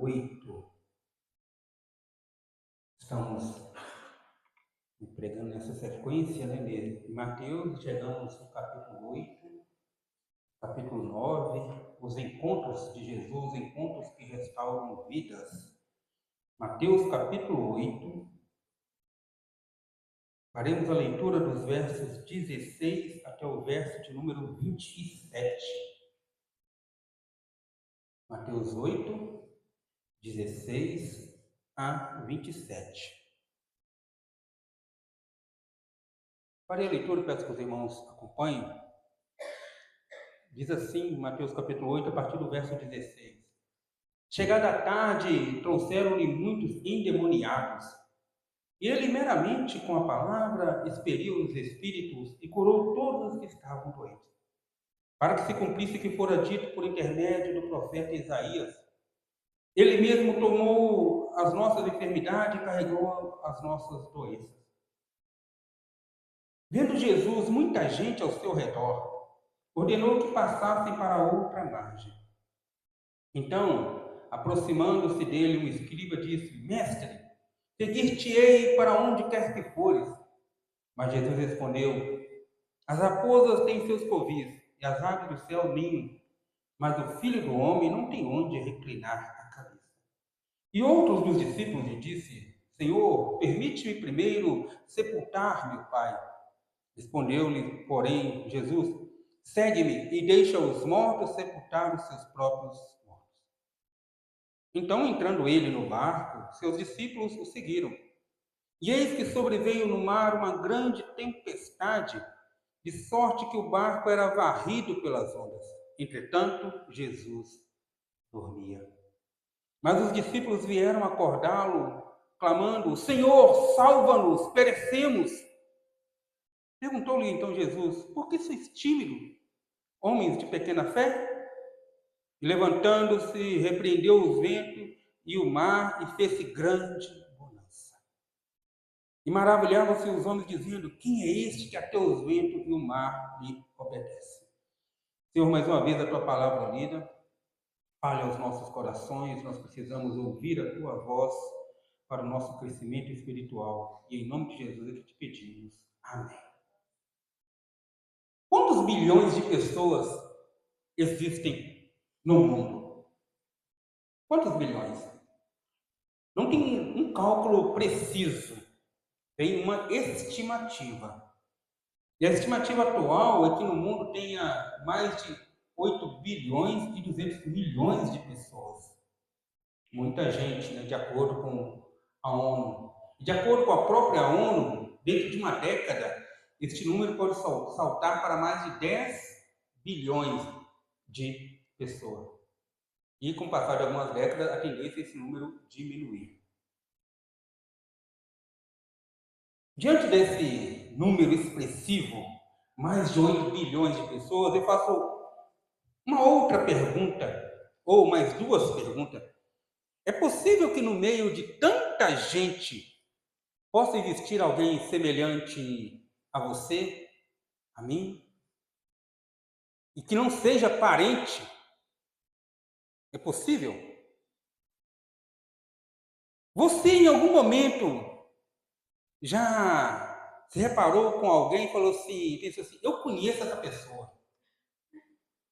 8. Estamos pregando nessa sequência, né, em Mateus, chegamos no capítulo 8, capítulo 9, os encontros de Jesus, encontros que restauram vidas. Mateus, capítulo 8, faremos a leitura dos versos 16 até o verso de número 27. Mateus 8, 16 a 27. Farei a leitura, peço que os irmãos acompanhem. Diz assim, Mateus capítulo 8, a partir do verso 16. Chegada a tarde, trouxeram-lhe muitos endemoniados, e ele meramente com a palavra expeliu os espíritos e curou todos os que estavam doentes, para que se cumprisse o que fora dito por intermédio do profeta Isaías. Ele mesmo tomou as nossas enfermidades e carregou as nossas doenças. Vendo Jesus muita gente ao seu redor, ordenou que passassem para outra margem. Então, aproximando-se dele, um escriba disse: Mestre, seguir-te-ei para onde quer que fores. Mas Jesus respondeu: As raposas têm seus covis, e as aves do céu ninhos, mas o Filho do Homem não tem onde reclinar a cabeça. E outros dos discípulos lhe disse: Senhor, permite-me primeiro sepultar meu pai. Respondeu-lhe, porém, Jesus: Segue-me e deixa os mortos sepultar os seus próprios mortos. Então, entrando ele no barco, seus discípulos o seguiram. E eis que sobreveio no mar uma grande tempestade, de sorte que o barco era varrido pelas ondas. Entretanto, Jesus dormia. Mas os discípulos vieram acordá-lo, clamando: Senhor, salva-nos, perecemos. Perguntou-lhe então Jesus: Por que sois tímidos, homens de pequena fé? E levantando-se, repreendeu os ventos e o mar, e fez-se grande bonança. E maravilhavam-se os homens, dizendo: Quem é este que até os ventos e o mar lhe obedecem? Senhor, mais uma vez a tua palavra lida, fale aos nossos corações. Nós precisamos ouvir a tua voz para o nosso crescimento espiritual. E em nome de Jesus é que te pedimos. Amém. Quantos bilhões de pessoas existem no mundo? Quantos bilhões? Não tem um cálculo preciso, tem uma estimativa. E a estimativa atual é que no mundo tenha mais de 8 bilhões e 200 milhões de pessoas. Muita gente, né, de acordo com a ONU. De acordo com a própria ONU, dentro de uma década, este número pode saltar para mais de 10 bilhões de pessoas. E com o passar de algumas décadas, a tendência é esse número diminuir. Diante desse número expressivo, mais de 8 bilhões de pessoas, eu faço uma outra pergunta, ou mais duas perguntas. É possível que no meio de tanta gente possa existir alguém semelhante a você, a mim, e que não seja parente? É possível? Você, em algum momento, já se reparou com alguém e falou assim, pensou assim: eu conheço essa pessoa?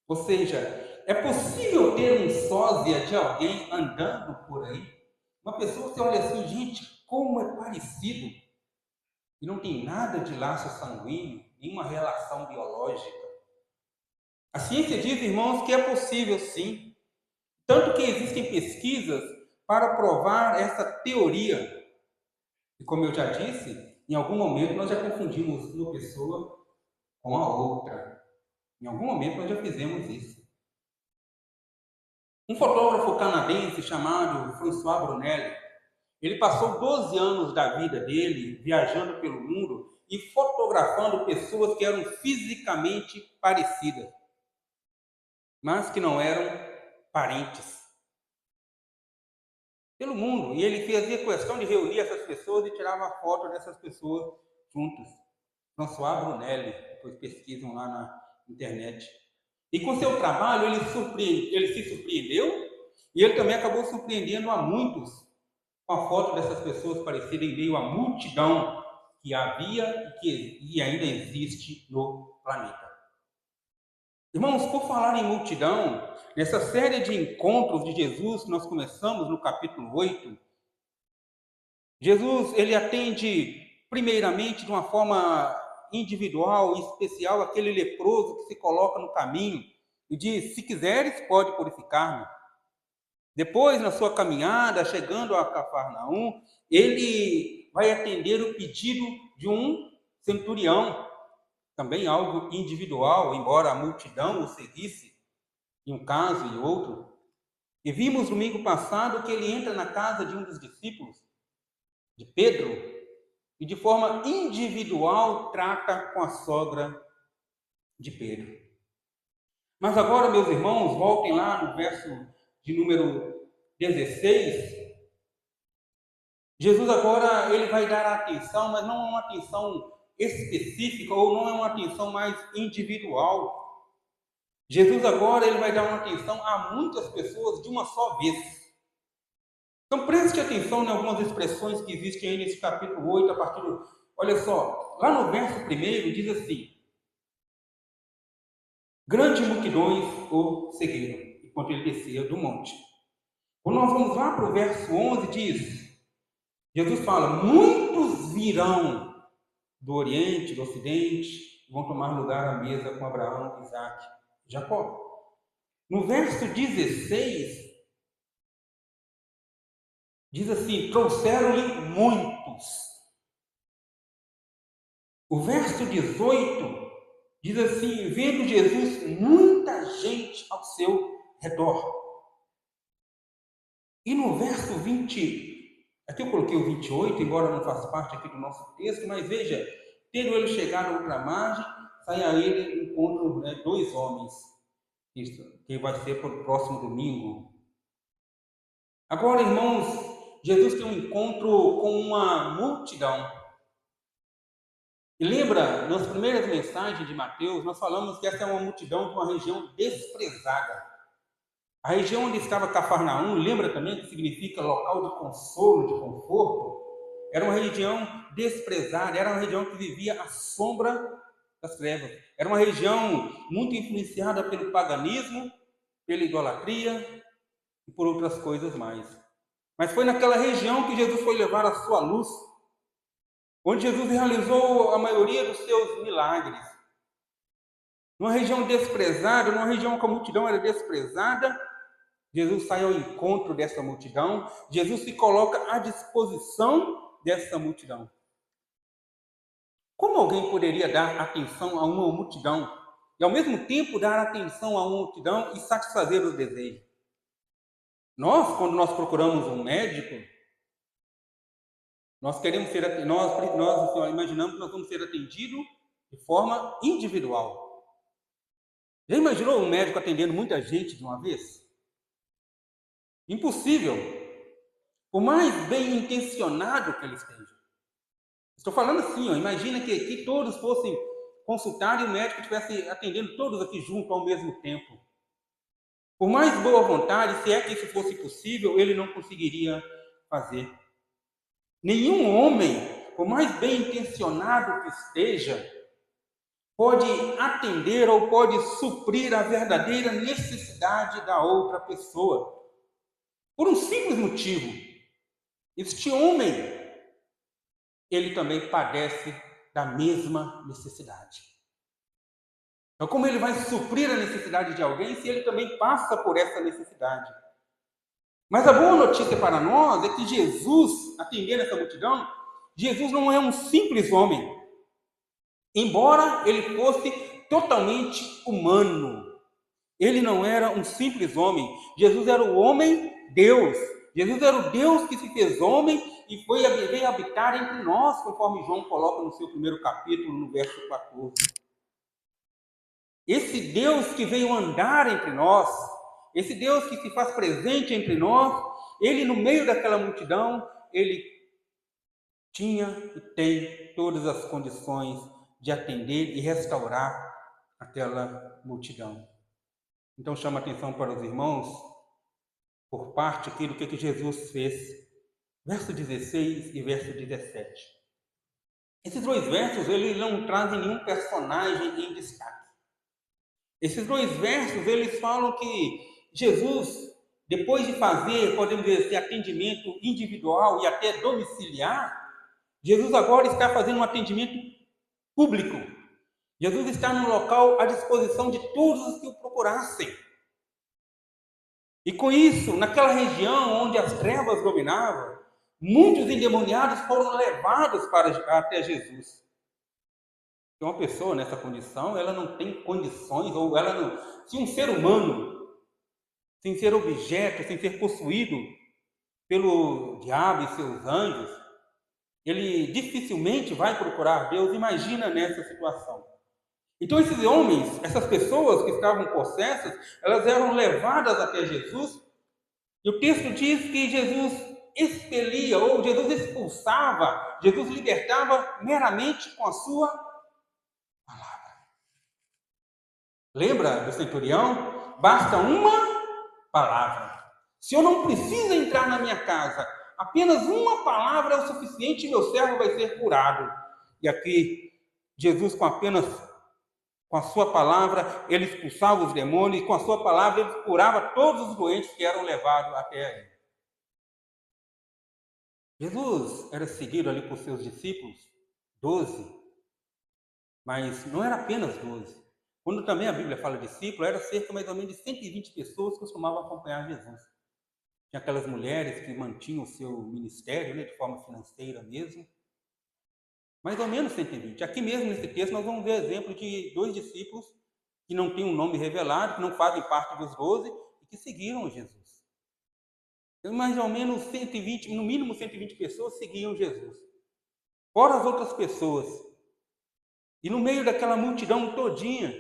Ou seja, é possível ter um sósia de alguém andando por aí? Uma pessoa, você olha assim, gente, como é parecido, e não tem nada de laço sanguíneo, nenhuma relação biológica. A ciência diz, irmãos, que é possível sim. Tanto que existem pesquisas para provar essa teoria. E como eu já disse, em algum momento nós já confundimos uma pessoa com a outra. Em algum momento nós já fizemos isso. Um fotógrafo canadense chamado François Brunel, ele passou 12 anos da vida dele viajando pelo mundo e fotografando pessoas que eram fisicamente parecidas, mas que não eram parentes. Pelo mundo. E ele fazia questão de reunir essas pessoas e tirava foto dessas pessoas juntas. François Brunel, depois pesquisam lá na internet. E com seu trabalho ele se surpreendeu E ele também acabou surpreendendo a muitos com a foto dessas pessoas parecerem em meio à multidão que havia e ainda existe no planeta. Irmãos, por falar em multidão, nessa série de encontros de Jesus que nós começamos no capítulo 8, Jesus, ele atende primeiramente de uma forma individual e especial aquele leproso que se coloca no caminho e diz: se quiseres, pode purificar-me. Depois, na sua caminhada, chegando a Cafarnaum, ele vai atender o pedido de um centurião, também algo individual, embora a multidão o seguisse em um caso e outro. E vimos domingo passado que ele entra na casa de um dos discípulos, de Pedro, e de forma individual trata com a sogra de Pedro. Mas agora, meus irmãos, voltem lá no verso de número 16. Jesus agora ele vai dar atenção, mas não é uma atenção específica ou não é uma atenção mais individual. Jesus agora ele vai dar uma atenção a muitas pessoas de uma só vez. Então preste atenção em algumas expressões que existem aí nesse capítulo 8, a partir do... Olha só, lá no verso 1 diz assim: grandes multidões o seguiram, enquanto ele descia do monte. Quando nós vamos lá para o verso 11, diz... Jesus fala: muitos virão do Oriente, do Ocidente, vão tomar lugar à mesa com Abraão, Isaac e Jacó. No verso 16, diz assim: trouxeram-lhe muitos. O verso 18 diz assim: vendo Jesus, muita gente ao seu redor. E no verso 20, aqui eu coloquei o 28, embora não faça parte aqui do nosso texto, mas veja, tendo ele chegado a outra margem, sai a ele encontro dois homens, que vai ser para o próximo domingo. Agora, irmãos, Jesus tem um encontro com uma multidão. E lembra, nas primeiras mensagens de Mateus, nós falamos que essa é uma multidão de uma região desprezada. A região onde estava Cafarnaum, lembra também que significa local de consolo, de conforto? Era uma região desprezada, era uma região que vivia à sombra das trevas. Era uma região muito influenciada pelo paganismo, pela idolatria e por outras coisas mais. Mas foi naquela região que Jesus foi levar a sua luz, onde Jesus realizou a maioria dos seus milagres. Numa região desprezada, numa região que a multidão era desprezada, Jesus sai ao encontro dessa multidão, Jesus se coloca à disposição dessa multidão. Como alguém poderia dar atenção a uma multidão e ao mesmo tempo dar atenção a uma multidão e satisfazer os desejos? Nós, quando nós procuramos um médico, nós queremos ser, nós imaginamos que nós vamos ser atendidos de forma individual. Já imaginou um médico atendendo muita gente de uma vez? Impossível. Por mais bem intencionado que ele esteja. Estou falando assim, imagina que aqui todos fossem consultar e o médico estivesse atendendo todos aqui junto ao mesmo tempo. Por mais boa vontade, se é que isso fosse possível, ele não conseguiria fazer. Nenhum homem, por mais bem intencionado que esteja, pode atender ou pode suprir a verdadeira necessidade da outra pessoa. Por um simples motivo: este homem, ele também padece da mesma necessidade. Então, como ele vai suprir a necessidade de alguém se ele também passa por essa necessidade? Mas a boa notícia para nós é que Jesus, atendendo essa multidão, Jesus não é um simples homem. Embora ele fosse totalmente humano, ele não era um simples homem. Jesus era o homem Deus. Jesus era o Deus que se fez homem e veio habitar entre nós, conforme João coloca no seu primeiro capítulo, no verso 14. Esse Deus que veio andar entre nós, esse Deus que se faz presente entre nós, ele no meio daquela multidão, ele tinha e tem todas as condições de atender e restaurar aquela multidão. Então chama atenção para os irmãos por parte aqui do que Jesus fez. Verso 16 e verso 17. Esses dois versos, eles não trazem nenhum personagem em destaque. Esses dois versos, eles falam que Jesus, depois de fazer, podemos dizer assim, atendimento individual e até domiciliar, Jesus agora está fazendo um atendimento público. Jesus está no local à disposição de todos os que o procurassem. E com isso, naquela região onde as trevas dominavam, muitos endemoniados foram levados até Jesus. Uma pessoa nessa condição, ela não tem condições, ou ela não... Se um ser humano, sem ser objeto, sem ser possuído pelo diabo e seus anjos, ele dificilmente vai procurar Deus. Imagina nessa situação. Então esses homens, essas pessoas que estavam possessas, elas eram levadas até Jesus, e o texto diz que Jesus expelia, ou Jesus expulsava, Jesus libertava meramente com a sua palavra. Lembra do centurião? Basta uma palavra. Se eu não preciso entrar na minha casa, apenas uma palavra é o suficiente e meu servo vai ser curado. E aqui, Jesus com a sua palavra, ele expulsava os demônios, e com a sua palavra ele curava todos os doentes que eram levados até ele. Jesus era seguido ali por seus discípulos, 12, mas não era apenas 12. Quando também a Bíblia fala discípulo, era cerca mais ou menos de 120 pessoas que costumavam acompanhar Jesus. Tinha aquelas mulheres que mantinham o seu ministério, né, de forma financeira mesmo. Mais ou menos 120. Aqui mesmo nesse texto nós vamos ver exemplo de 2 discípulos que não têm um nome revelado, que não fazem parte dos 12 e que seguiram Jesus. Então, mais ou menos 120, no mínimo 120 pessoas seguiam Jesus. Fora as outras pessoas. E no meio daquela multidão todinha,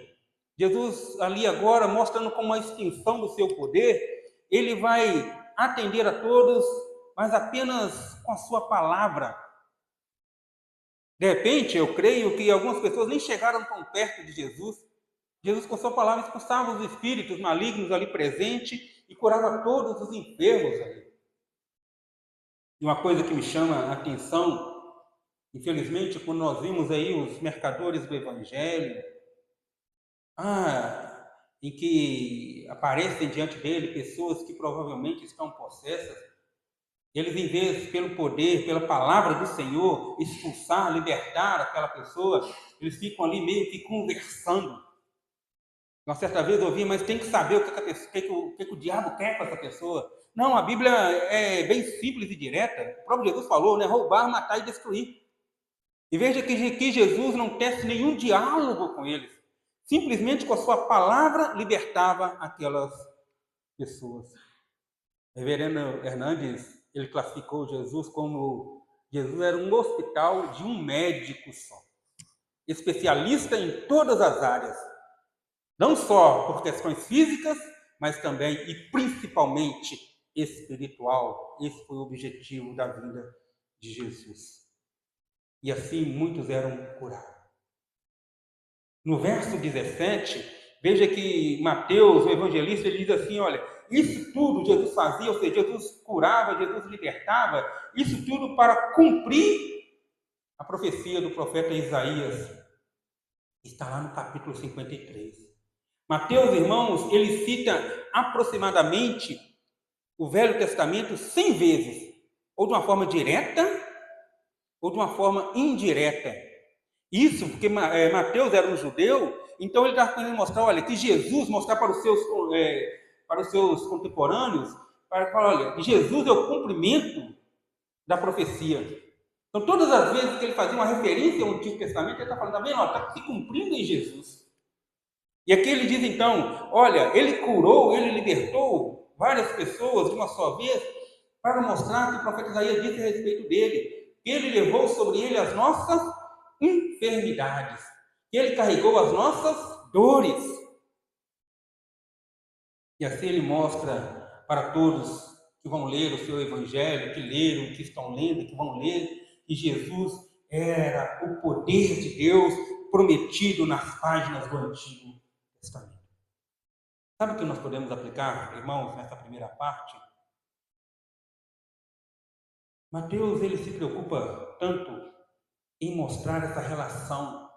Jesus ali agora, mostrando como a extensão do seu poder, ele vai atender a todos, mas apenas com a sua palavra. De repente, eu creio que algumas pessoas nem chegaram tão perto de Jesus. Jesus, com sua palavra, expulsava os espíritos malignos ali presentes e curava todos os enfermos ali. E uma coisa que me chama a atenção, infelizmente, quando nós vimos aí os mercadores do Evangelho, em que aparecem diante dele pessoas que provavelmente estão possessas, eles, em vez, pelo poder, pela palavra do Senhor, expulsar, libertar aquela pessoa, eles ficam ali meio que conversando. Uma certa vez eu ouvi, mas tem que saber o que o diabo quer com essa pessoa. Não, a Bíblia é bem simples e direta. O próprio Jesus falou, né? Roubar, matar e destruir. E veja que Jesus não tece nenhum diálogo com eles. Simplesmente com a sua palavra libertava aquelas pessoas. O reverendo Hernandes, ele classificou Jesus como Jesus era um hospital de um médico só. Especialista em todas as áreas. Não só por questões físicas, mas também e principalmente espiritual. Esse foi o objetivo da vinda de Jesus. E assim muitos eram curados. No verso 17, veja que Mateus, o evangelista, ele diz assim, olha, isso tudo Jesus fazia, ou seja, Jesus curava, Jesus libertava, isso tudo para cumprir a profecia do profeta Isaías. Está lá no capítulo 53. Mateus, irmãos, ele cita aproximadamente o Velho Testamento 100 vezes, ou de uma forma direta, ou de uma forma indireta. Isso porque Mateus era um judeu, então ele está querendo mostrar, olha, que Jesus, mostrar para os seus contemporâneos, para falar, olha, que Jesus é o cumprimento da profecia. Então, todas as vezes que ele fazia uma referência ao Antigo Testamento, ele está falando, está vendo? Está se cumprindo em Jesus. E aqui ele diz então, olha, ele curou, ele libertou várias pessoas de uma só vez, para mostrar que o profeta Isaías disse a respeito dele, que ele levou sobre ele as nossas enfermidades, que ele carregou as nossas dores. E assim ele mostra para todos que vão ler o seu evangelho, que leram, que estão lendo, que vão ler, que Jesus era o poder de Deus prometido nas páginas do Antigo Testamento. Sabe o que nós podemos aplicar, irmãos, nessa primeira parte? Mateus ele se preocupa tanto em mostrar essa relação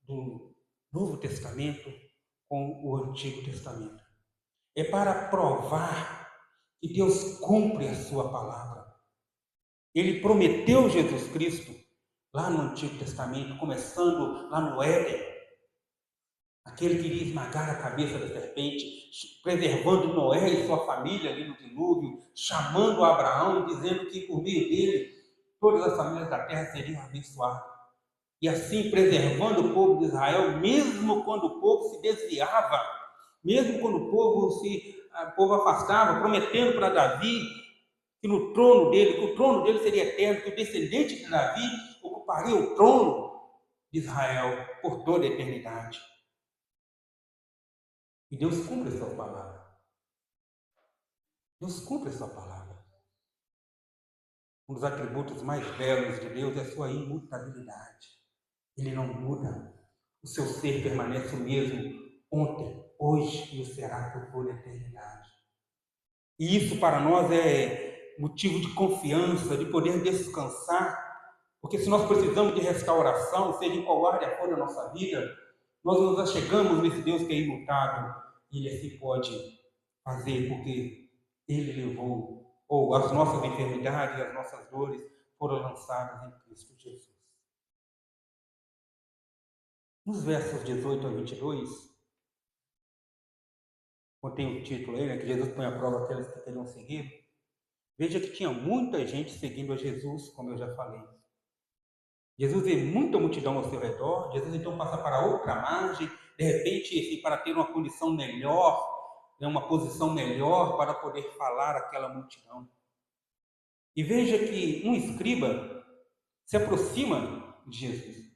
do Novo Testamento com o Antigo Testamento. É para provar que Deus cumpre a sua palavra. Ele prometeu Jesus Cristo lá no Antigo Testamento, começando lá no Éden, aquele que iria esmagar a cabeça da serpente, preservando Noé e sua família ali no dilúvio, chamando Abraão e dizendo que por meio dele todas as famílias da terra seriam abençoadas. E assim preservando o povo de Israel, mesmo quando o povo se desviava, mesmo quando o povo afastava, prometendo para Davi que no trono dele, que o trono dele seria eterno, que o descendente de Davi ocuparia o trono de Israel por toda a eternidade. E Deus cumpre a sua palavra. Deus cumpre a sua palavra. Um dos atributos mais belos de Deus é a sua imutabilidade. Ele não muda. O seu ser permanece o mesmo ontem, hoje e o será por toda a eternidade. E isso para nós é motivo de confiança, de poder descansar, porque se nós precisamos de restauração, seja em qual área for da nossa vida, nós nos achegamos nesse Deus que é imutável, e Ele assim pode fazer, porque Ele levou, ou as nossas enfermidades e as nossas dores foram lançadas em Cristo Jesus. Nos versos 18 a 22, contém o título aí, que Jesus põe à prova aqueles que queriam seguir. Veja que tinha muita gente seguindo a Jesus, como eu já falei. Jesus vê muita multidão ao seu redor, Jesus então passa para outra margem, de repente, assim, para ter uma condição melhor, uma posição melhor para poder falar àquela multidão. E veja que um escriba se aproxima de Jesus.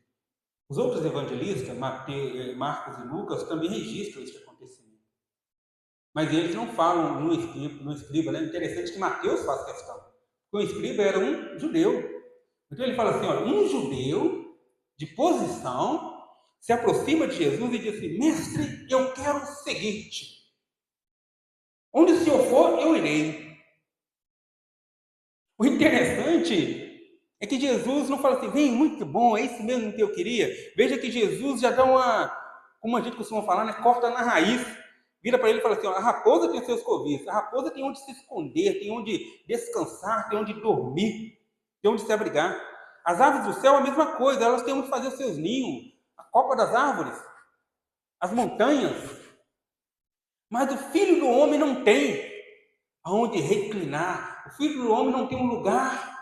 Os outros evangelistas, Marcos e Lucas, também registram este acontecimento. Mas eles não falam no escriba, né? Interessante que Mateus faz questão. Porque o escriba era um judeu. Então ele fala assim, olha, um judeu de posição se aproxima de Jesus e diz assim, mestre, eu quero seguir-te. Onde o Senhor for, eu irei. O interessante é que Jesus não fala assim, vem, muito bom, é isso mesmo que eu queria. Veja que Jesus já dá como a gente costuma falar, né, corta na raiz. Vira para ele e fala assim, ó, a raposa tem seus covis, a raposa tem onde se esconder, tem onde descansar, tem onde dormir, tem onde se abrigar. As aves do céu, a mesma coisa, elas têm onde fazer os seus ninhos, a copa das árvores, as montanhas. Mas o Filho do Homem não tem aonde reclinar. O Filho do Homem não tem um lugar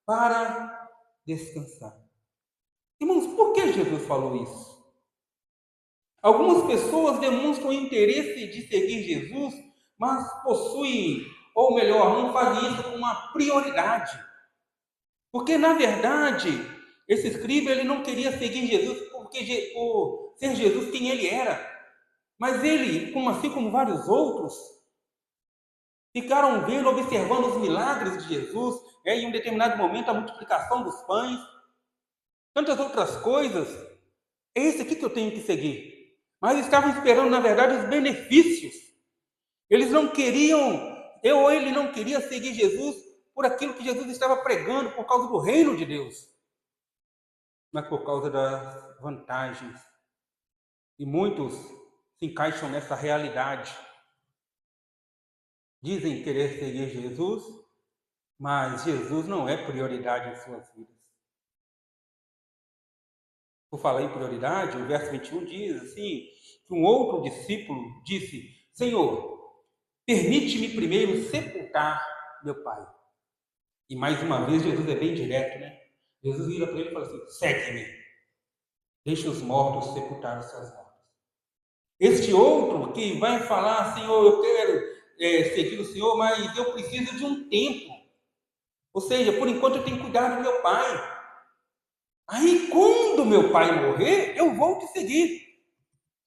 para descansar. Irmãos, por que Jesus falou isso? Algumas pessoas demonstram interesse de seguir Jesus, mas possuem, ou melhor, não fazem isso com uma prioridade. Porque, na verdade, esse escriba ele não queria seguir Jesus por ser Jesus quem ele era. Mas ele, assim como vários outros, ficaram vendo, observando os milagres de Jesus, em um determinado momento a multiplicação dos pães, tantas outras coisas. É esse aqui que eu tenho que seguir. Mas estavam esperando, na verdade, os benefícios. Eles não queriam, ele não queria seguir Jesus por aquilo que Jesus estava pregando, por causa do reino de Deus, mas por causa das vantagens. E muitos se encaixam nessa realidade. Dizem querer seguir Jesus, mas Jesus não é prioridade em suas vidas. Por falar em prioridade, o verso 21 diz assim, que um outro discípulo disse, Senhor, permite-me primeiro sepultar meu pai. E mais uma vez Jesus é bem direto, né? Jesus vira para ele e fala assim, segue-me. Deixa os mortos sepultar os seus mortos. Este outro que vai falar, Senhor, eu quero seguir o Senhor, mas eu preciso de um tempo. Ou seja, por enquanto eu tenho que cuidar do meu pai. Aí, quando meu pai morrer, eu vou te seguir.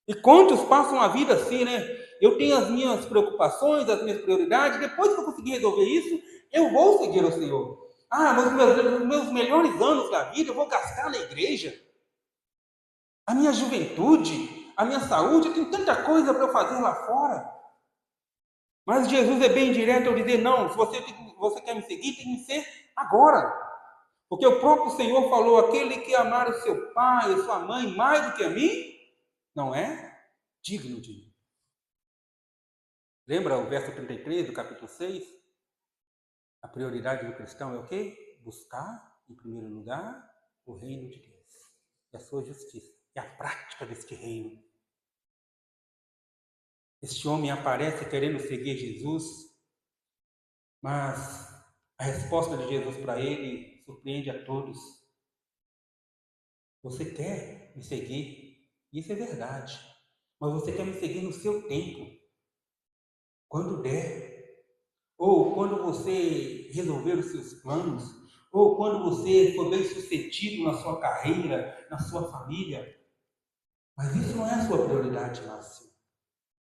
E quantos passam a vida assim, né? Eu tenho as minhas preocupações, as minhas prioridades, depois que eu conseguir resolver isso, eu vou seguir o Senhor. Ah, mas os meus melhores anos da vida eu vou gastar na igreja. A minha juventude, a minha saúde, eu tenho tanta coisa para eu fazer lá fora. Mas Jesus é bem direto ao dizer, não, se você quer me seguir, tem que ser agora. Porque o próprio Senhor falou, aquele que amar o seu pai, a sua mãe, mais do que a mim, não é digno de mim. Lembra o verso 33 do capítulo 6? A prioridade do cristão é o quê? Buscar, em primeiro lugar, o reino de Deus e a sua justiça, e a prática deste reino. Este homem aparece querendo seguir Jesus, mas a resposta de Jesus para ele surpreende a todos. Você quer me seguir? Isso é verdade. Mas você quer me seguir no seu tempo, quando der. Ou quando você resolver os seus planos. Ou quando você for bem sucedido na sua carreira, na sua família. Mas isso não é a sua prioridade máxima.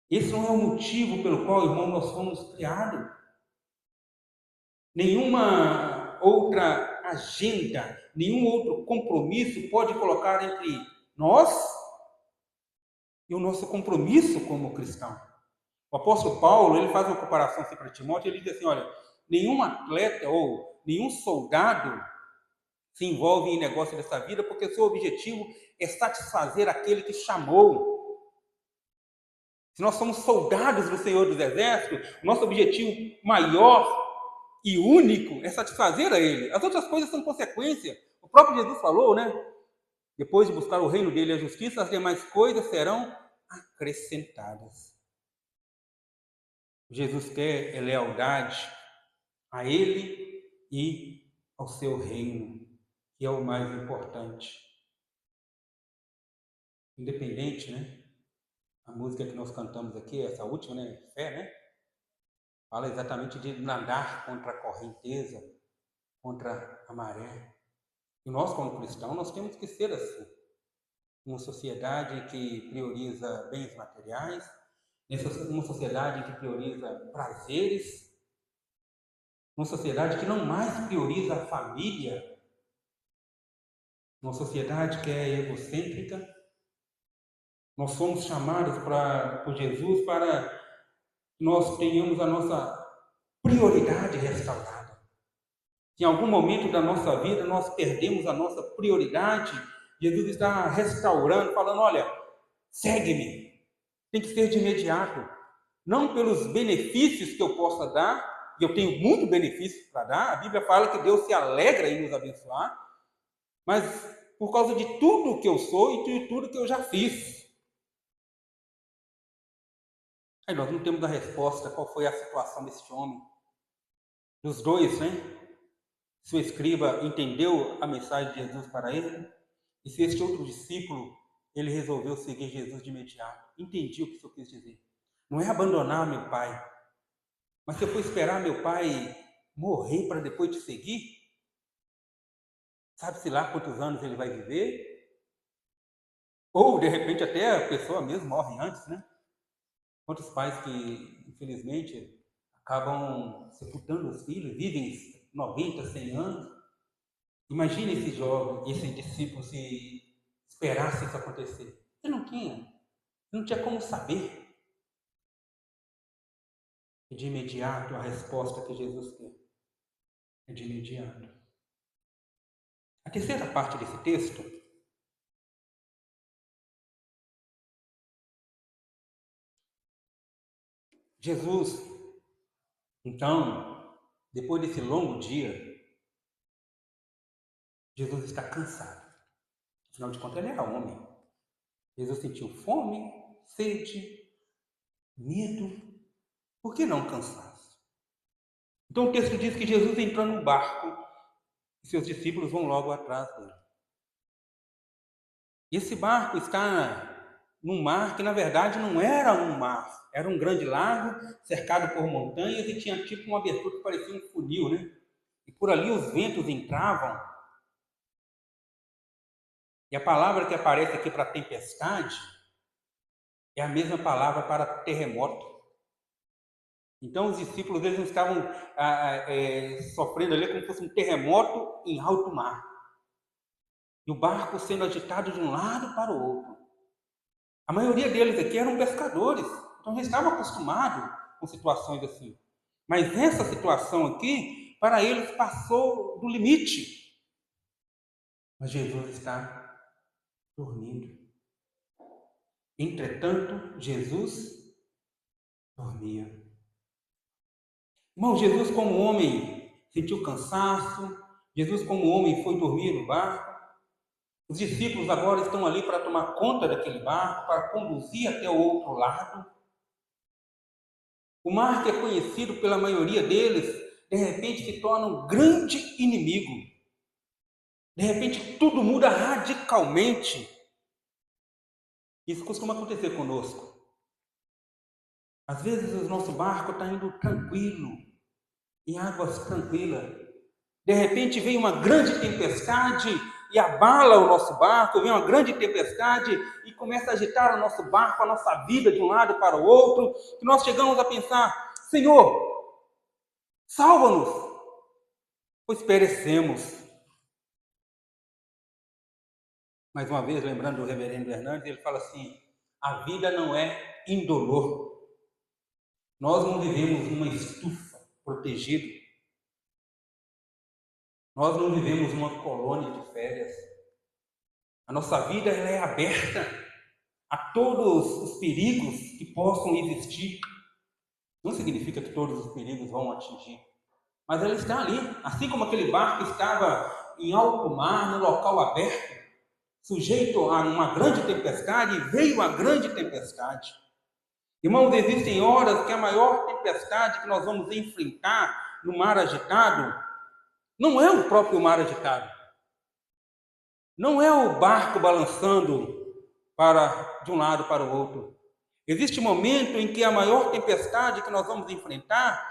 Esse não é o motivo pelo qual, irmão, nós fomos criados. Nenhuma outra agenda, nenhum outro compromisso pode colocar entre nós e o nosso compromisso como cristão. O apóstolo Paulo, ele faz uma comparação assim para Timóteo, ele diz assim, olha, nenhum atleta ou nenhum soldado se envolve em negócio dessa vida porque seu objetivo é satisfazer aquele que chamou. Se nós somos soldados do Senhor dos Exércitos, o nosso objetivo maior e único é satisfazer a Ele. As outras coisas são consequência. O próprio Jesus falou, né? Depois de buscar o reino dele e a justiça, as demais coisas serão acrescentadas. Jesus quer lealdade a Ele e ao seu reino, que é o mais importante. Independente, né? A música que nós cantamos aqui, essa última, né? Fé, né? Fala exatamente de nadar contra a correnteza, contra a maré. E nós, como cristãos, nós temos que ser assim. Uma sociedade que prioriza bens materiais, uma sociedade que prioriza prazeres, uma sociedade que não mais prioriza a família, uma sociedade que é egocêntrica. Nós somos chamados por Jesus para que nós tenhamos a nossa prioridade restaurada. Se em algum momento da nossa vida nós perdemos a nossa prioridade, Jesus está restaurando, falando, olha, segue-me. Tem que ser de imediato. Não pelos benefícios que eu possa dar, e eu tenho muito benefícios para dar, a Bíblia fala que Deus se alegra em nos abençoar, mas por causa de tudo que eu sou e de tudo que eu já fiz. Aí nós não temos a resposta qual foi a situação desse homem. Dos dois, né? Se o escriba entendeu a mensagem de Jesus para ele, e se este outro discípulo, ele resolveu seguir Jesus de imediato. Entendi o que o Senhor quis dizer. Não é abandonar meu pai, mas se eu for esperar meu pai morrer para depois te seguir, sabe-se lá quantos anos ele vai viver? Ou, de repente, até a pessoa mesmo morre antes, né? Quantos pais que, infelizmente, acabam sepultando os filhos, vivem 90, 100 anos. Imagine esse jovem, esse discípulo, se esperasse isso acontecer. Ele não tinha como saber. E de imediato, a resposta que Jesus quer é de imediato. A terceira parte desse texto Jesus, então, depois desse longo dia, Jesus está cansado. Afinal de contas, ele era homem. Jesus sentiu fome, sede, medo, por que não cansaço? Então o texto diz que Jesus entrou no barco e seus discípulos vão logo atrás dele. E esse barco está num mar que na verdade não era um mar, era um grande lago cercado por montanhas e tinha tipo uma abertura que parecia um funil, né? E por ali os ventos entravam. E a palavra que aparece aqui para tempestade é a mesma palavra para terremoto. Então os discípulos eles não estavam sofrendo ali como se fosse um terremoto em alto mar. E o barco sendo agitado de um lado para o outro. A maioria deles aqui eram pescadores, então já estavam acostumados com situações assim. Mas essa situação aqui para eles passou do limite. Mas Jesus está dormindo. Entretanto, Jesus dormia. Irmão, Jesus como homem sentiu cansaço, Jesus como homem foi dormir no barco. Os discípulos agora estão ali para tomar conta daquele barco, para conduzir até o outro lado. O mar, que é conhecido pela maioria deles, de repente se torna um grande inimigo. De repente tudo muda radicalmente. Isso costuma acontecer conosco. Às vezes o nosso barco está indo tranquilo, em águas tranquilas. De repente vem uma grande tempestade e abala o nosso barco, vem uma grande tempestade e começa a agitar o nosso barco, a nossa vida de um lado para o outro, que nós chegamos a pensar: Senhor, salva-nos, pois perecemos. Mais uma vez, lembrando do reverendo Hernandes, ele fala assim: a vida não é indolor. Nós não vivemos numa estufa protegida. Nós não vivemos numa colônia de férias. A nossa vida ela é aberta a todos os perigos que possam existir. Não significa que todos os perigos vão atingir, mas ela está ali, assim como aquele barco estava em alto mar, no local aberto, sujeito a uma grande tempestade, e veio a grande tempestade. Irmãos, existem horas que a maior tempestade que nós vamos enfrentar no mar agitado não é o próprio mar agitado, não é o barco balançando de um lado para o outro. Existe um momento em que a maior tempestade que nós vamos enfrentar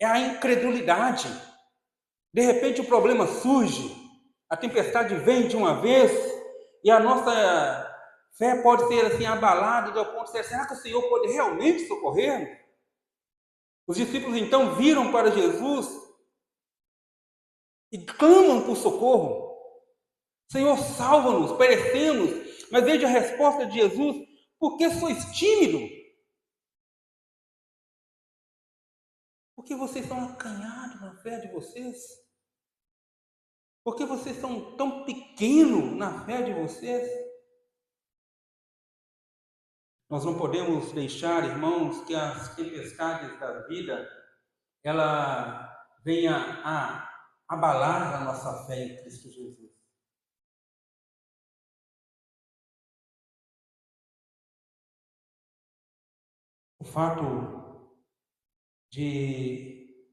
é a incredulidade. De repente o problema surge, a tempestade vem de uma vez e a nossa fé pode ser assim abalada ao ponto de dizer: será que o Senhor pode realmente socorrer-nos? Os discípulos então viram para Jesus e clamam por socorro. Senhor, salva-nos, perecemos. Mas veja a resposta de Jesus: por que sois tímidos? Porque vocês são acanhados na fé de vocês? Por que vocês são tão pequenos na fé de vocês? Nós não podemos deixar, irmãos, que as tempestades da vida ela venha a abalar a nossa fé em Cristo Jesus. O fato de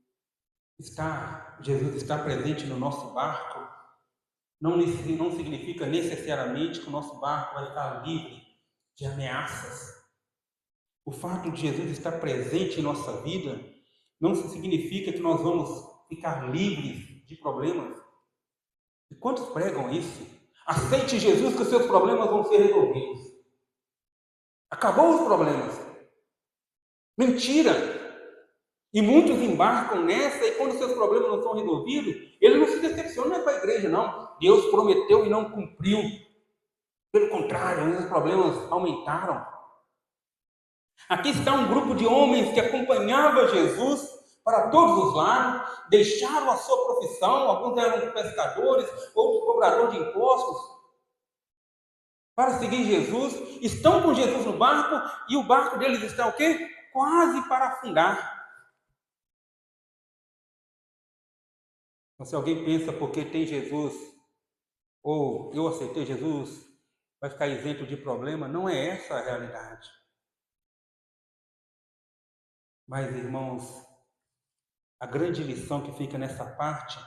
Jesus estar presente no nosso barco não significa necessariamente que o nosso barco vai estar livre de ameaças. O fato de Jesus estar presente em nossa vida não significa que nós vamos ficar livres de problemas. E quantos pregam isso? Aceite Jesus que os seus problemas vão ser resolvidos. Acabou os problemas. Mentira! E muitos embarcam nessa e quando seus problemas não são resolvidos, ele não se decepciona com a igreja, não. Deus prometeu e não cumpriu. Pelo contrário, os problemas aumentaram. Aqui está um grupo de homens que acompanhava Jesus para todos os lados, deixaram a sua profissão, alguns eram pescadores, outros cobradores de impostos, para seguir Jesus, estão com Jesus no barco e o barco deles está o quê? Quase para afundar. Então, se alguém pensa porque tem Jesus, ou eu aceitei Jesus, vai ficar isento de problema, não é essa a realidade. Mas, irmãos, a grande lição que fica nessa parte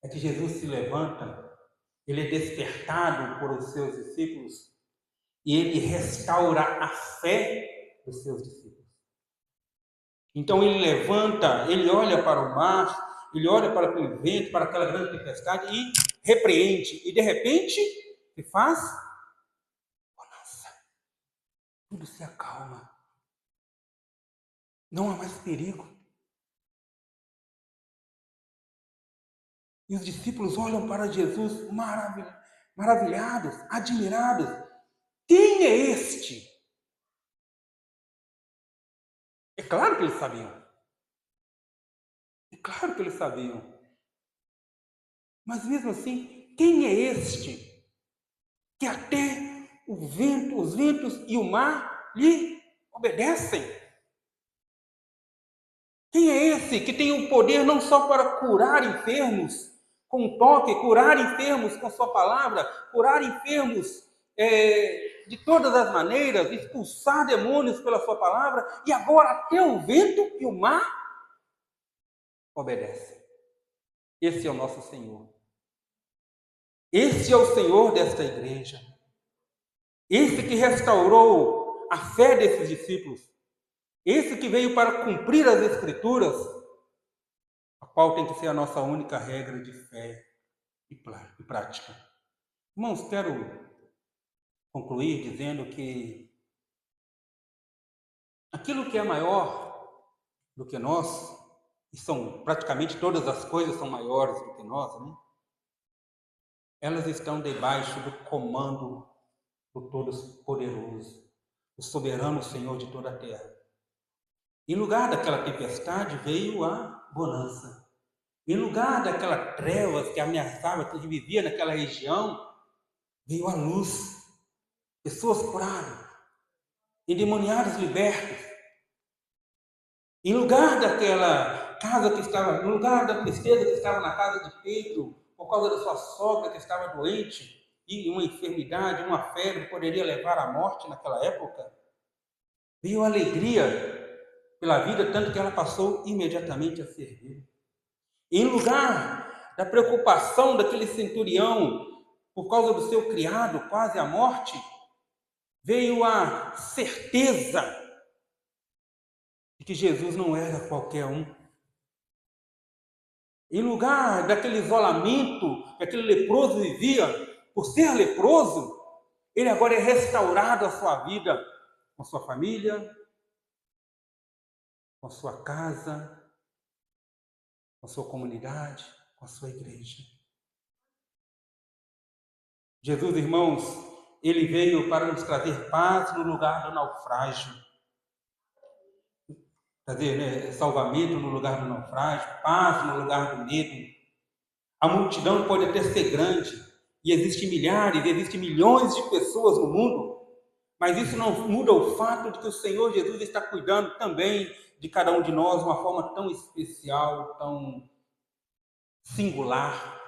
é que Jesus se levanta, ele é despertado por os seus discípulos e ele restaura a fé dos seus discípulos. Então ele levanta, ele olha para o mar, ele olha para aquele vento, para aquela grande tempestade e repreende. E de repente, se faz bonança. Tudo se acalma. Não há mais perigo. E os discípulos olham para Jesus maravilhados, admirados. Quem é este? É claro que eles sabiam. claro que eles sabiam. Mas mesmo assim, quem é este que até o vento, os ventos e o mar lhe obedecem? Quem é esse que tem o poder não só para curar enfermos com um toque, curar enfermos com sua palavra, curar enfermos de todas as maneiras, expulsar demônios pela sua palavra, e agora até o vento e o mar obedecem? Esse é o nosso Senhor. Esse é o Senhor desta igreja. Esse que restaurou a fé desses discípulos. Esse que veio para cumprir as Escrituras, a qual tem que ser a nossa única regra de fé e prática. Irmãos, quero concluir dizendo que aquilo que é maior do que nós, e são praticamente todas as coisas são maiores do que nós, né? Elas estão debaixo do comando do Todo-Poderoso, o soberano Senhor de toda a terra. Em lugar daquela tempestade veio a bonança. Em lugar daquela trevas que ameaçava, que vivia naquela região, veio a luz. Pessoas curadas, endemoniados libertos. Em lugar daquela casa que estava, no lugar da tristeza que estava na casa de Pedro, por causa da sua sogra que estava doente, e uma enfermidade, uma febre poderia levar à morte naquela época, veio alegria pela vida, tanto que ela passou imediatamente a servir. Em lugar da preocupação daquele centurião por causa do seu criado, quase à morte, veio a certeza de que Jesus não era qualquer um. Em lugar daquele isolamento que aquele leproso vivia, por ser leproso, ele agora é restaurado a sua vida, com sua família, com sua casa, com sua comunidade, com a sua igreja. Jesus, irmãos, ele veio para nos trazer paz no lugar do naufrágio. Trazer salvamento no lugar do naufrágio, paz no lugar do medo. A multidão pode até ser grande, e existem milhares, existem milhões de pessoas no mundo, mas isso não muda o fato de que o Senhor Jesus está cuidando também de cada um de nós de uma forma tão especial, tão singular,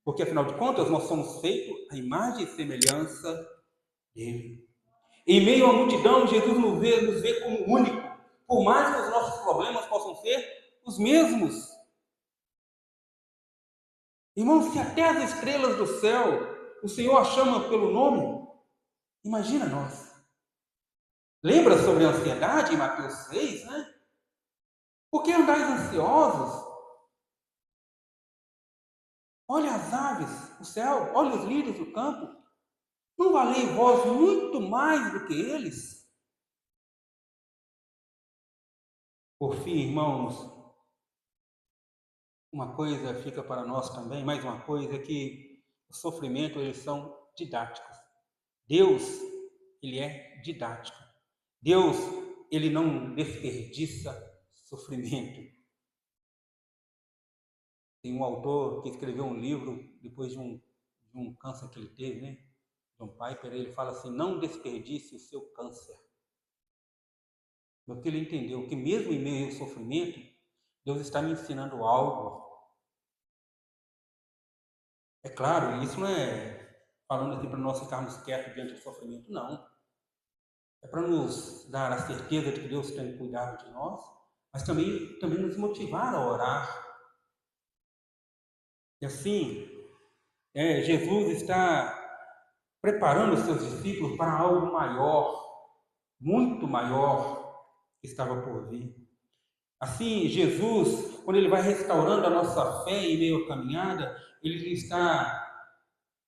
porque afinal de contas nós somos feitos à imagem e semelhança dele. Em meio à multidão, Jesus nos vê como único, por mais que os nossos problemas possam ser os mesmos. Irmãos, se até as estrelas do céu o Senhor a chama pelo nome, imagina nós. Lembra sobre a ansiedade em Mateus 6, né? Por que andais ansiosos? Olha as aves, o céu, olha os lírios do campo. Não valei vós muito mais do que eles? Por fim, irmãos, uma coisa fica para nós também, mais uma coisa, é que os sofrimentos, eles são didáticos. Deus, ele é didático. Deus, ele não desperdiça sofrimento. Tem um autor que escreveu um livro depois de um câncer que ele teve, né? John Piper, ele fala assim: não desperdice o seu câncer. Porque ele entendeu que mesmo em meio ao sofrimento, Deus está me ensinando algo. É claro, isso não é falando assim para nós ficarmos quietos diante do sofrimento, não. É para nos dar a certeza de que Deus tem cuidado de nós, mas também nos motivar a orar. E assim, Jesus está preparando os seus discípulos para algo maior, muito maior, que estava por vir. Assim, Jesus, quando ele vai restaurando a nossa fé em meio à caminhada, ele está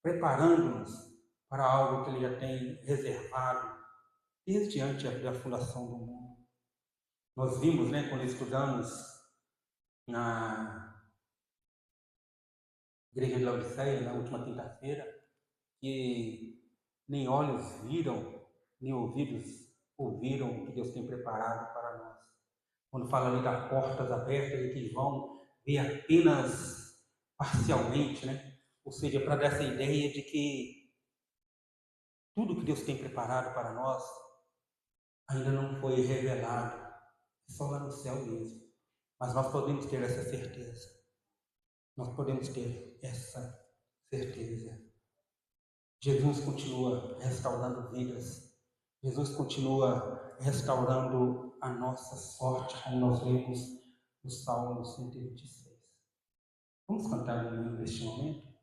preparando-nos para algo que ele já tem reservado desde antes da fundação do mundo. Nós vimos, quando estudamos na Igreja de Laodiceia, na última quinta-feira, que nem olhos viram, nem ouvidos ouviram o que Deus tem preparado para nós. Quando fala ali das portas abertas e que vão vê apenas parcialmente, né? Ou seja, para dar essa ideia de que tudo que Deus tem preparado para nós ainda não foi revelado, só lá no céu mesmo. Mas nós podemos ter essa certeza. Nós podemos ter essa certeza. Jesus continua restaurando vidas. Jesus continua restaurando a nossa sorte, como nós lemos no Salmo 126. Vamos cantar neste momento?